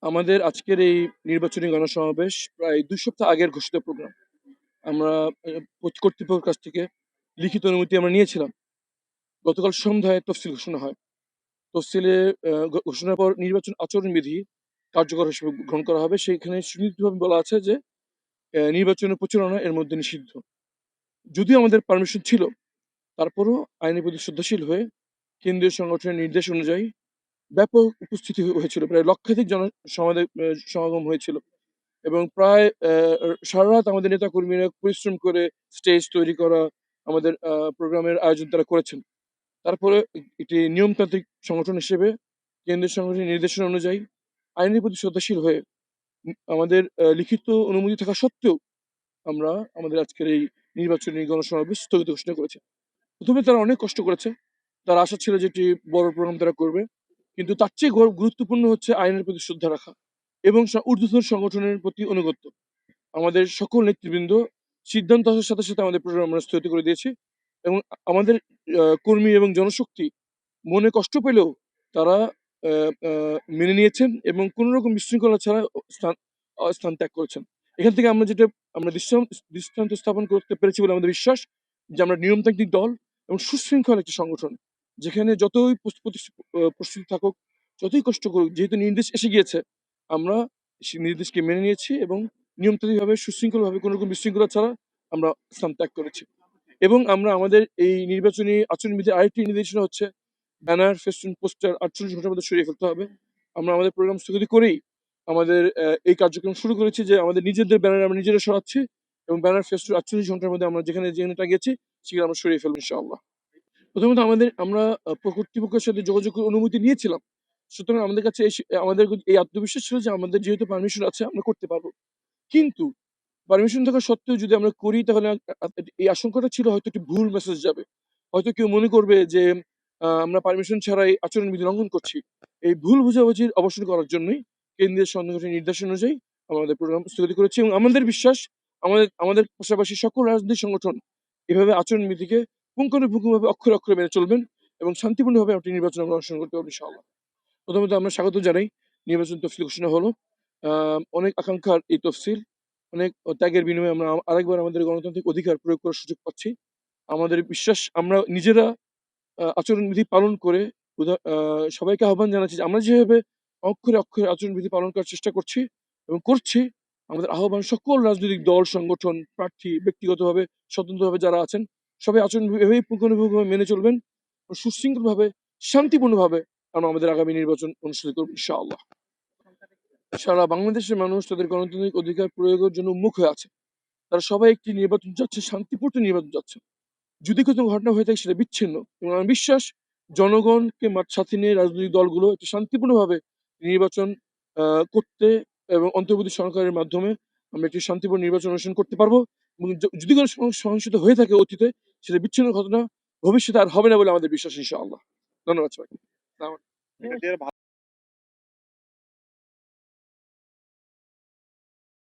আমাদের আজকের এই নির্বাচনী গণসমাবেশ প্রায় ২ সপ্তাহ আগের ঘোষিত প্রোগ্রাম। আমরা কর্তৃপক্ষের কাছ থেকে লিখিত অনুমতি আমরা নিয়েছিলাম। গতকাল সন্ধ্যায় তফসিল ঘোষণা হয়। তফসিলে ঘোষণার পর নির্বাচন আচরণবিধি কার্যকর হিসেবে গ্রহণ করা হবে। সেখানে সুনির্দিষ্টভাবে বলা আছে যে নির্বাচনের প্রচারণা এর মধ্যে নিষিদ্ধ। যদিও আমাদের পারমিশন ছিল, তারপরও আইনের প্রতি শ্রদ্ধাশীল হয়ে কেন্দ্রীয় সংগঠনের নির্দেশ অনুযায়ী ব্যাপক উপস্থিতি হয়েছিল। প্রায় লক্ষাধিক সমাগম হয়েছিল এবং প্রায় সারারাত আমাদের নেতাকর্মীরা পরিশ্রম করে স্টেজ তৈরি করা, আমাদের প্রোগ্রামের আয়োজন তারা করেছেন। তারপরে একটি নিয়মতান্ত্রিক সংগঠন হিসেবে কেন্দ্রীয় সংগঠনের নির্দেশনা অনুযায়ী আইনের প্রতি শ্রদ্ধাশীল হয়ে আমাদের লিখিত অনুমতি থাকা সত্ত্বেও আমরা আমাদের আজকের এই নির্বাচনী গণসমাবেশ স্থগিত ঘোষণা করেছি। প্রথমে তারা অনেক কষ্ট করেছে। তার আশা ছিল যে একটি বড় প্রোগ্রাম তারা করবে। কিন্তু তার চেয়ে গুরুত্বপূর্ণ হচ্ছে আইনের প্রতি শ্রদ্ধা রাখা এবং ঊর্ধ্বতন সংগঠনের প্রতি আনুগত্য। আমাদের সকল নেতৃবৃন্দ সিদ্ধান্ত আসার সাথে, সাথে আমাদের প্রোগ্রাম আমরা স্থগিত করে দিয়েছি এবং আমাদের কর্মী এবং জনশক্তি মনে কষ্ট পেলেও তারা আ আ মেনে নিয়েছেন এবং কোন রকম বিশৃঙ্খলা ছাড়া স্থান ত্যাগ করেছেন। এখান থেকে আমরা যেটা আমরা দৃষ্টান্ত স্থাপন করতে পেরেছি বলে আমাদের বিশ্বাস যে আমরা নিয়মতান্ত্রিক দল এবং সুশৃঙ্খল একটি সংগঠন। যেখানে যতই পরিস্থিতি থাকুক, যতই কষ্ট করুক, যেহেতু নির্দেশ এসে গিয়েছে, আমরা সেই নির্দেশকে মেনে নিয়েছি এবং নিয়মতান্ত্রিকভাবে সুশৃঙ্খলভাবে কোন রকম বিশৃঙ্খলা ছাড়া আমরা স্থান ত্যাগ করেছি। এবং আমরা আমাদের এই নির্বাচনী আচরণবিধির আরেকটি নির্দেশনা হচ্ছে ব্যানার, ফেস্টুন, পোস্টার ৪৮ ঘন্টার মধ্যে সরিয়ে ফেলতে হবে। আমরা আমাদের প্রোগ্রাম স্থগিত করেই আমাদের এই কার্যক্রম শুরু করেছি যে আমাদের নিজেদের ব্যানার আমরা নিজেরা সরাচ্ছি এবং ব্যানার, ফেস্টুন ৪৮ ঘন্টার মধ্যে আমরা যেখানে টাঙিয়েছি সেখানে আমরা সরিয়ে ফেলবো ইনশাআল্লাহ। প্রথমত আমরা কর্তৃপক্ষের সাথে যোগাযোগের অনুমতি নিয়েছিলাম। সুতরাং আমাদের কাছে আমাদের এই আত্মবিশ্বাস ছিল যে আমাদের যেহেতু পারমিশন আছে আমরা করতে পারবো। কিন্তু পারমিশন থাকা সত্ত্বেও যদি আমরা করি তাহলে এই আশঙ্কাটা ছিল হয়তো একটি ভুল মেসেজ যাবে। হয়তো কেউ মনে করবে যে আমরা পারমিশন ছাড়াই আচরণবিধি লঙ্ঘন করছি। এই ভুল বোঝাবুঝির অবসান করার জন্যই কেন্দ্রীয় সংগঠনের নির্দেশ অনুযায়ী আমরা আমাদের প্রোগ্রাম স্থগিত করেছি এবং আমাদের বিশ্বাস আমাদের পাশাপাশি সকল রাজনৈতিক সংগঠন এভাবে আচরণবিধিকে পুঙ্খানুপুঙ্খভাবে অক্ষরে, অক্ষরে মেনে চলবেন এবং শান্তিপূর্ণভাবে একটি নির্বাচন আমরা অনুসরণ করতে পারবো ইনশাআল্লাহ। প্রথমত আমরা স্বাগত জানাই। নির্বাচন তফসিল ঘোষণা হলো। অনেক আকাঙ্ক্ষার এই তফসিল, অনেক ত্যাগের বিনিময়ে আমরা আরেকবার আমাদের গণতান্ত্রিক অধিকার প্রয়োগ করার সুযোগ পাচ্ছি। আমাদের বিশ্বাস আমরা নিজেরা আচরণবিধি পালন করে সবাইকে আহ্বান জানাচ্ছি যে আমরা যেভাবে অক্ষরে, অক্ষরে আচরণবিধি পালন করার চেষ্টা করছি এবং করছি, আমাদের আহ্বান সকল রাজনৈতিক দল, সংগঠন, প্রার্থী, ব্যক্তিগতভাবে, স্বতন্ত্রভাবে যারা আছেন, সবাই আচরণবিধি এভাবেই পুঙ্খানুপুঙ্খভাবে মেনে চলবেন। সুশৃঙ্খলভাবে, শান্তিপূর্ণভাবে আমরা আমাদের আগামী নির্বাচন অনুষ্ঠিত করব ইনশাআল্লাহ। সারা বাংলাদেশের মানুষ তাদের গণতান্ত্রিক অধিকার প্রয়োগের জন্য উন্মুখ হয়ে আছে। তারা সবাই একটি নির্বাচন চাচ্ছে, শান্তিপূর্ণ নির্বাচন চাচ্ছে। যদি কোনো ঘটনা হয়ে থাকে সেটা বিচ্ছিন্ন এবং আমার বিশ্বাস জনগণকে সাথে নিয়ে রাজনৈতিক দলগুলো একটি শান্তিপূর্ণভাবে নির্বাচন করতে এবং অন্তর্বর্তী সরকারের মাধ্যমে আমরা একটি শান্তিপূর্ণ নির্বাচন অনুষ্ঠান করতে পারবো এবং যদি কোনো সহিংসতা হয়ে থাকে অতীতে, সেটা বিচ্ছিন্ন ঘটনা ভবিষ্যতে আর হবে না বলে আমাদের বিশ্বাস ইনশাআল্লাহ। ধন্যবাদ সবাইকে।